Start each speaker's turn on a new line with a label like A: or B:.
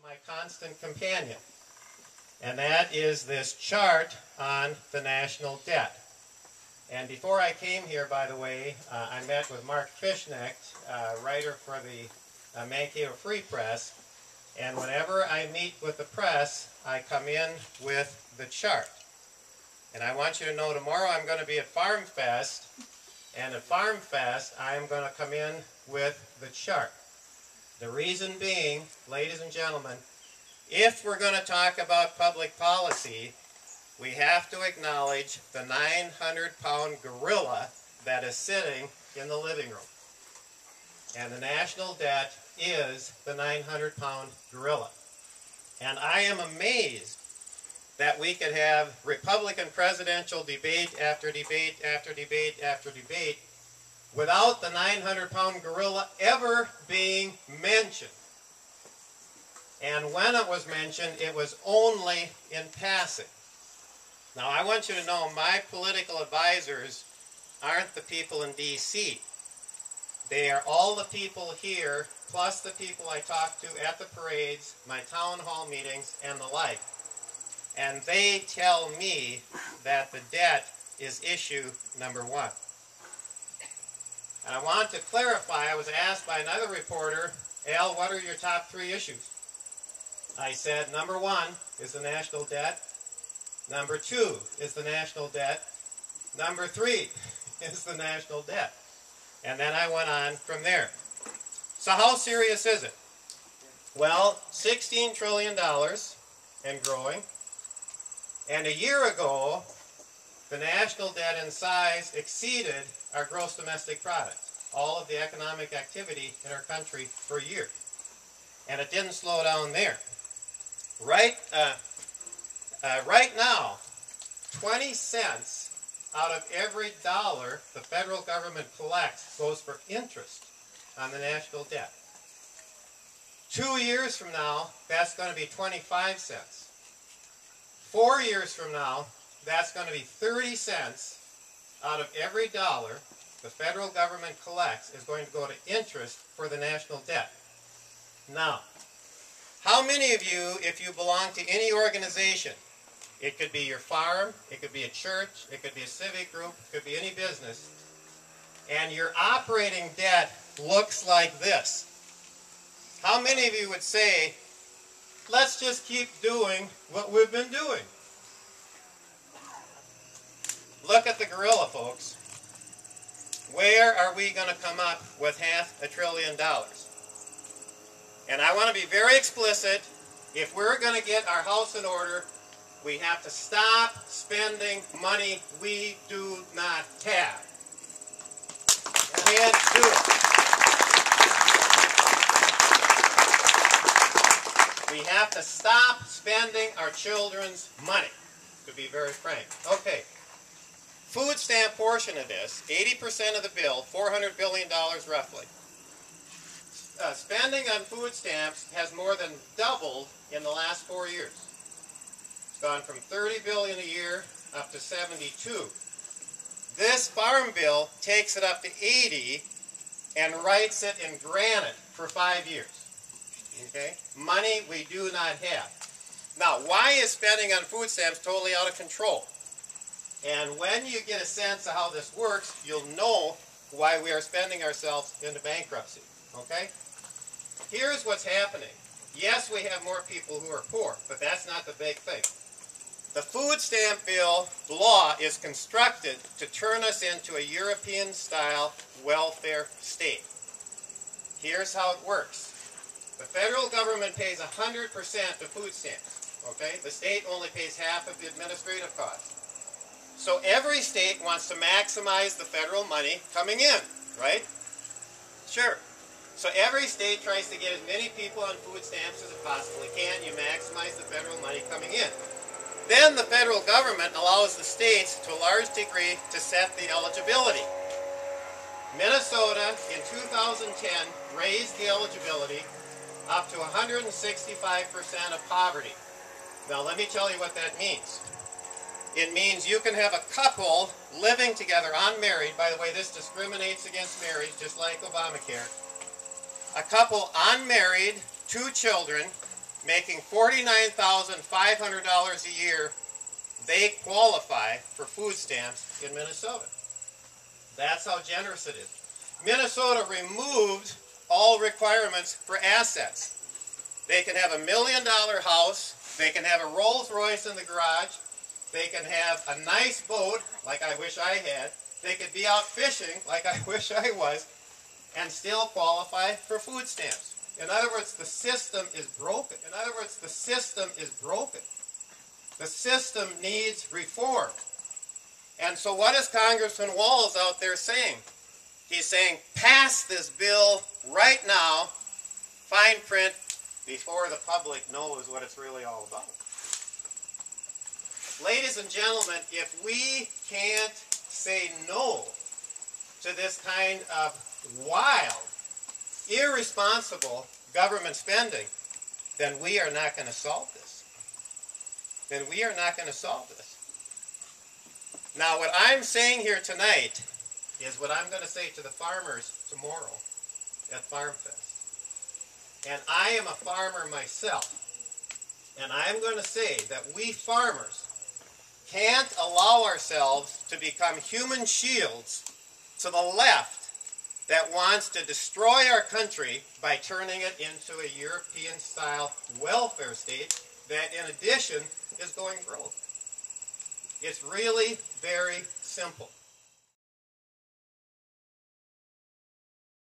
A: my constant companion, and that is this chart on the national debt. And before I came here, by the way, I met with Mark Fishnecht, writer for the Mankato Free Press, and whenever I meet with the press, I come in with the chart. And I want you to know tomorrow I'm going to be at Farm Fest, and at Farm Fest I'm going to come in with the chart. The reason being, ladies and gentlemen, if we're going to talk about public policy, we have to acknowledge the 900-pound gorilla that is sitting in the living room. And the national debt is the 900-pound gorilla. And I am amazed that we could have Republican presidential debate after debate after debate after debate without the 900-pound gorilla ever being mentioned. And when it was mentioned, it was only in passing. Now, I want you to know my political advisors aren't the people in D.C. They are all the people here, plus the people I talk to at the parades, my town hall meetings, and the like. And they tell me that the debt is issue number one. And I want to clarify, I was asked by another reporter, Al, what are your top 3 issues? I said, number 1 is the national debt. Number 2 is the national debt. Number 3 is the national debt. And then I went on from there. So how serious is it? Well, $16 trillion and growing. And a year ago, the national debt in size exceeded our gross domestic product, all of the economic activity in our country for a year. And it didn't slow down there. Right now, 20 cents out of every dollar the federal government collects goes for interest on the national debt. 2 years from now, that's going to be 25 cents. 4 years from now, that's going to be 30 cents out of every dollar the federal government collects is going to go to interest for the national debt. Now, how many of you, if you belong to any organization, it could be your farm, it could be a church, it could be a civic group, it could be any business, and your operating debt looks like this? How many of you would say, let's just keep doing what we've been doing? Look at the gorilla, folks. Where are we going to come up with $500 billion? And I want to be very explicit. If we're going to get our house in order, we have to stop spending money we do not have. Can't do it. We have to stop spending our children's money, to be very frank. Okay. Food stamp portion of this, 80% of the bill, $400 billion roughly. Spending on food stamps has more than doubled in the last 4 years. It's gone from $30 billion a year up to 72. This farm bill takes it up to 80 and writes it in granite for 5 years. Okay? Money we do not have. Now, why is spending on food stamps totally out of control? And when you get a sense of how this works, you'll know why we are spending ourselves into bankruptcy. Okay? Here's what's happening. Yes, we have more people who are poor, but that's not the big thing. The food stamp bill law is constructed to turn us into a European-style welfare state. Here's how it works. The federal government pays 100% of food stamps. Okay? The state only pays half of the administrative cost. So every state wants to maximize the federal money coming in, right? Sure. So every state tries to get as many people on food stamps as it possibly can. You maximize the federal money coming in. Then the federal government allows the states to a large degree to set the eligibility. Minnesota in 2010 raised the eligibility up to 165% of poverty. Now let me tell you what that means. It means you can have a couple living together unmarried. By the way, this discriminates against marriage, just like Obamacare. A couple unmarried, 2 children, making $49,500 a year, they qualify for food stamps in Minnesota. That's how generous it is. Minnesota removed all requirements for assets. They can have $1 million house, they can have a Rolls Royce in the garage, they can have a nice boat, like I wish I had, they could be out fishing, like I wish I was, and still qualify for food stamps. In other words, the system is broken. In other words, the system is broken. The system needs reform. And so what is Congressman Walz out there saying? He's saying, pass this bill right now, fine print, before the public knows what it's really all about. Ladies and gentlemen, if we can't say no to this kind of wild, irresponsible government spending, then we are not going to solve this. Then we are not going to solve this. Now, what I'm saying here tonight is what I'm going to say to the farmers tomorrow at Farm Fest. And I am a farmer myself. And I'm going to say that we farmers can't allow ourselves to become human shields to the left that wants to destroy our country by turning it into a European-style welfare state that, in addition, is going broke. It's really very simple.